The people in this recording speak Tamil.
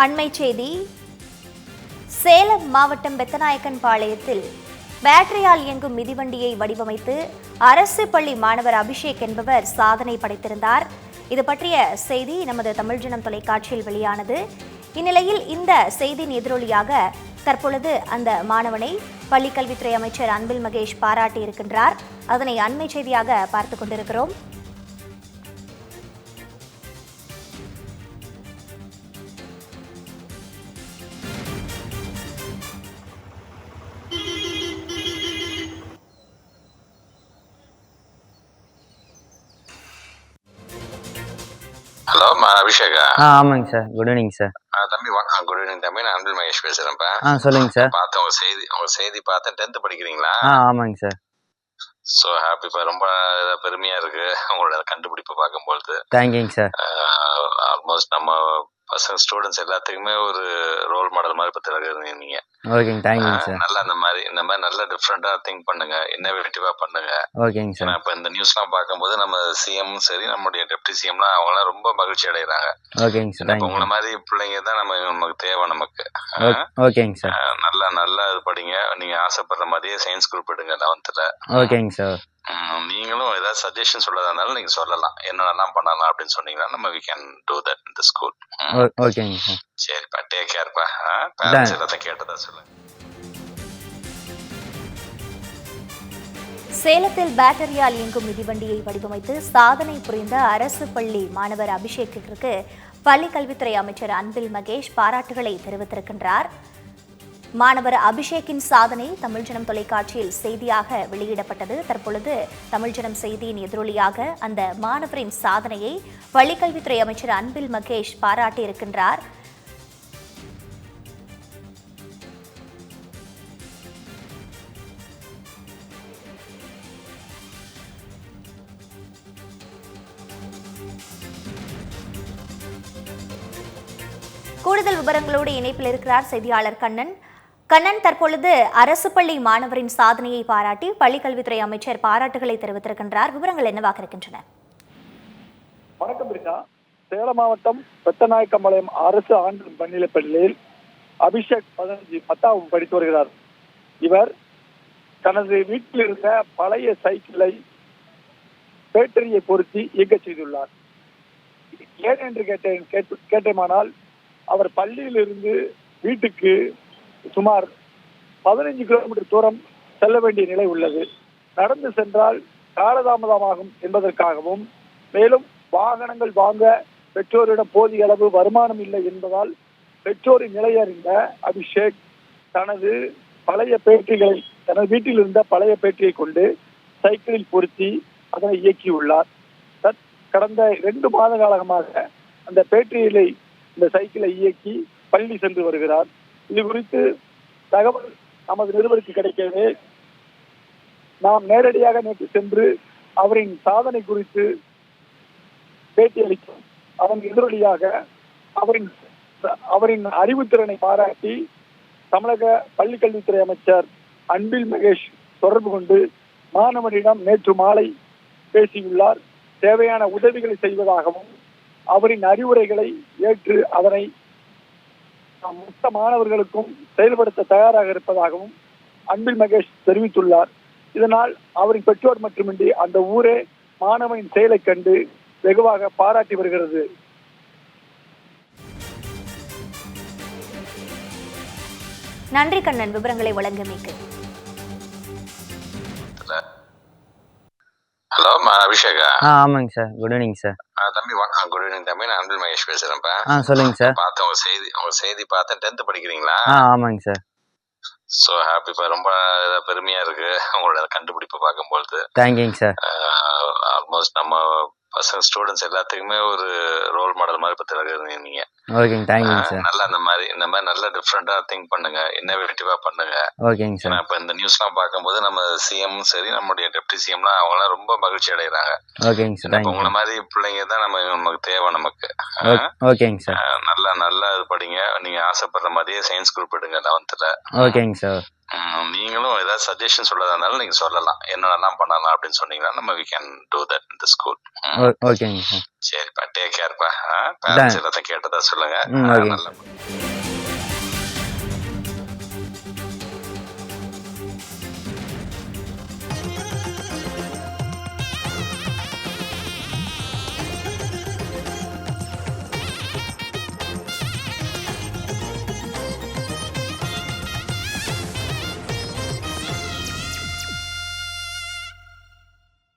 அண்மை செய்தி. சேலம் மாவட்டம் பெத்தநாயக்கன் பாளையத்தில் பேட்டரியால் இயங்கும் மிதிவண்டியை வடிவமைத்து அரசு பள்ளி மாணவர் அபிஷேக் என்பவர் சாதனை படைத்திருந்தார். இது பற்றிய செய்தி நமது தமிழ்ஜனம் தொலைக்காட்சியில் வெளியானது. இந்நிலையில் இந்த செய்தியின் எதிரொலியாக தற்பொழுது அந்த மாணவனை பள்ளிக்கல்வித்துறை அமைச்சர் அன்பில் மகேஷ் பாராட்டியிருக்கின்றார். அதனை அண்மை செய்தியாக பார்த்துக் கொண்டிருக்கிறோம். ஹலோ அபிஷேகா? ஆமாங்க சார். Good evening sir. தம்பி குட் ஈவினிங் தம்பி. நான் அன்பில் மகேஷ் பேசுறேன்ப்பா. சொல்லுங்க சார். பார்த்தேன் உங்க செய்தி பார்த்தேன். 10th படிக்கிறீங்களா? ஆமாங்க சார். ஸோ ஹாப்பிப்பா. ரொம்ப பெருமையா இருக்கு உங்களோட கண்டுபிடிப்பு பார்க்கும்போது. தேங்க்யூங்க சார். ஆல்மோஸ்ட் நம்ம பசங்க ஸ்டூடெண்ட்ஸ் எல்லாத்துக்குமே ஒரு ரோல் மாடல் மாதிரி பத்திருக்கீங்க நீங்க. ஓகேங்க, தேங்க்யூங்க சார். நல்லா இந்த மாதிரி நல்லா டிஃப்ரெண்டா திங்க் பண்ணுங்க, இன்னோவேட்டிவா பண்ணுங்க. ஓகேங்க சார். இப்ப இந்த நியூஸ்லாம் பார்க்கும்போது நம்ம சிஎம் சரி, நம்மளுடைய டெப்டி சிஎம்லாம் அவங்களாம் ரொம்ப மகிழ்ச்சி அடைகிறாங்க. ஓகேங்க சார். உங்களை மாதிரி பிள்ளைங்க தான் நமக்கு தேவை நமக்கு. ஓகேங்க சார். நல்லா இது படிங்க. நீங்க ஆசைப்படுற மாதிரியே சயின்ஸ் குரூப் எடுங்க 11th. ஓகேங்க சார். நீங்களும் ஏதாவது சஜஷன் சொல்லதா இருந்தாலும் நீங்க சொல்லலாம். என்னென்னலாம் பண்ணலாம் அப்படின்னு சொன்னீங்கன்னா நம்ம we can do that in the school. ஓகேங்க சார். சரிப்பா, டேக் கேர்ப்பா. பேரண்ட்ஸ் எல்லாத்தையும் கேட்டதா சொல்லுங்க. சேலத்தில் பேட்டரியால் இயங்கும் மிதிவண்டியை வடிவமைத்து சாதனை புரிந்த அரசு பள்ளி மாணவர் அபிஷேக்கிற்கு பள்ளிக்கல்வித்துறை அமைச்சர் அன்பில் மகேஷ் பாராட்டுகளை தெரிவித்திருக்கின்றார். மாணவர் அபிஷேக்கின் சாதனை தமிழ்ஜனம் தொலைக்காட்சியில் செய்தியாக வெளியிடப்பட்டது. தற்பொழுது தமிழ்ஜனம் செய்தியின் எதிரொலியாக அந்த மாணவரின் சாதனையை பள்ளிக்கல்வித்துறை அமைச்சர் அன்பில் மகேஷ் பாராட்டியிருக்கின்றார். கூடுதல் விவரங்களோடு இணைப்பில் இருக்கிறார் செய்தியாளர் கண்ணன். தற்பொழுது அரசு பள்ளி மாணவரின் சாதனையை பாராட்டி பள்ளிக்கல்வித்துறை அமைச்சர் பாராட்டுகளை தெரிவித்திருக்கின்றார். விவரங்கள் என்னவாக இருக்கின்றன? வணக்கம் இருக்கா. சேலம் மாவட்டம் பெத்தநாயக்கம்பாளையம் அரசு ஆண்டு பணிநிலைப் பள்ளியில் அபிஷேக் 10th படித்து வருகிறார். இவர் தனது வீட்டில் இருந்த பழைய சைக்கிளை பேட்டரியை பொருத்தி இயக்க செய்துள்ளார். ஏன் என்று கேட்டேமானால் அவர் பள்ளியிலிருந்து வீட்டுக்கு சுமார் 15 கிலோமீட்டர் தூரம் செல்ல வேண்டிய நிலை உள்ளது. நடந்து சென்றால் காலதாமதமாகும் என்பதற்காகவும், மேலும் வாகனங்கள் வாங்க பெற்றோரிடம் போதிய அளவு வருமானம் இல்லை என்பதால் பெற்றோரின் நிலையறிந்த அபிஷேக் தனது வீட்டில் இருந்த பழைய பேட்டரியை கொண்டு சைக்கிளில் பொருத்தி அதனை இயக்கியுள்ளார். கடந்த 2 மாத காலமாக அந்த பேட்டரியிலே இந்த சைக்கிளை இயக்கி பள்ளி சென்று வருகிறார். இது குறித்து தகவல் நமது நிருபருக்கு கிடைக்கவே நாம் நேரடியாக நேற்று சென்று அவரின் சாதனை குறித்து பேட்டியளித்தோம். அதன் எதிரொலியாக அவரின் அறிவுத்திறனை பாராட்டி தமிழக பள்ளிக்கல்வித்துறை அமைச்சர் அன்பில் மகேஷ் தொடர்பு கொண்டு மாணவனிடம் நேற்று மாலை பேசியுள்ளார். தேவையான உதவிகளை செய்வதாகவும், அவரின் அறிவுரைகளை ஏற்று அதனை மொத்த மாணவர்களுக்கும் செயல்படுத்த தயாராக இருப்பதாகவும் அன்பில் மகேஷ் தெரிவித்துள்ளார். இதனால் அவரின் பெற்றோர் மட்டுமின்றி அந்த ஊரே மாணவனின் செயலை கண்டு வெகுவாக பாராட்டி வருகிறது. நன்றி கண்ணன், விவரங்களை வழங்கியமைக்கு. ஹலோ அபிஷேகா? ஆமாங்க சார். Good evening sir. தம்பி குட் ஈவினிங் தம்பி. நான் அன்பில் மகேஷ் பேசுறேன்ப்பா. சொல்லுங்க சார். பார்த்தேன் உங்க செய்தி பார்த்தேன். 10th படிக்கிறீங்களா? ஆமாங்க சார். ஸோ ஹாப்பிப்பா. ரொம்ப பெருமையா இருக்கு உங்களோட கண்டுபிடிப்பு பார்க்கும்போது. தேங்க்யூங்க சார். ஆல்மோஸ்ட் நம்ம பசங்க ஸ்டூடெண்ட்ஸ் எல்லாத்துக்குமே ஒரு ரோல் மாடல் மாதிரி பத்திருக்கீங்க நீங்க. ஓகேங்க, தேங்க்யூங்க சார். நல்லா இந்த மாதிரி நல்லா டிஃப்ரெண்டா திங்க் பண்ணுங்க, இன்னோவேட்டிவா பண்ணுங்க. ஓகேங்க சார். இப்ப இந்த நியூஸ்லாம் பார்க்கும்போது நம்ம சிஎம் சரி, நம்மளுடைய டெப்டி சிஎம்லாம் அவங்களாம் ரொம்ப மகிழ்ச்சி அடைகிறாங்க. ஓகேங்க சார். உங்களை மாதிரி பிள்ளைங்க தான் நமக்கு தேவை நமக்கு. ஓகேங்க சார். நல்லா இது படிங்க, நீங்க ஆசைப்படுற மாதிரியே சயின்ஸ் குரூப் எடுங்க 11th. ஓகேங்க சார். நீங்களும் ஏதாவது சஜஷன் சொல்லதா இருந்தாலும் நீங்க சொல்லலாம், என்னென்னலாம் பண்ணலாம் அப்படின்னு சொன்னீங்கன்னா நம்ம we can do that in the school. ஓகேங்க சார். சரிப்பா, டேக் கேர்ப்பா. பேரண்ட்ஸ் எல்லாத்தையும் கேட்டதா சொல்லுங்க. ஓகே. நல்லா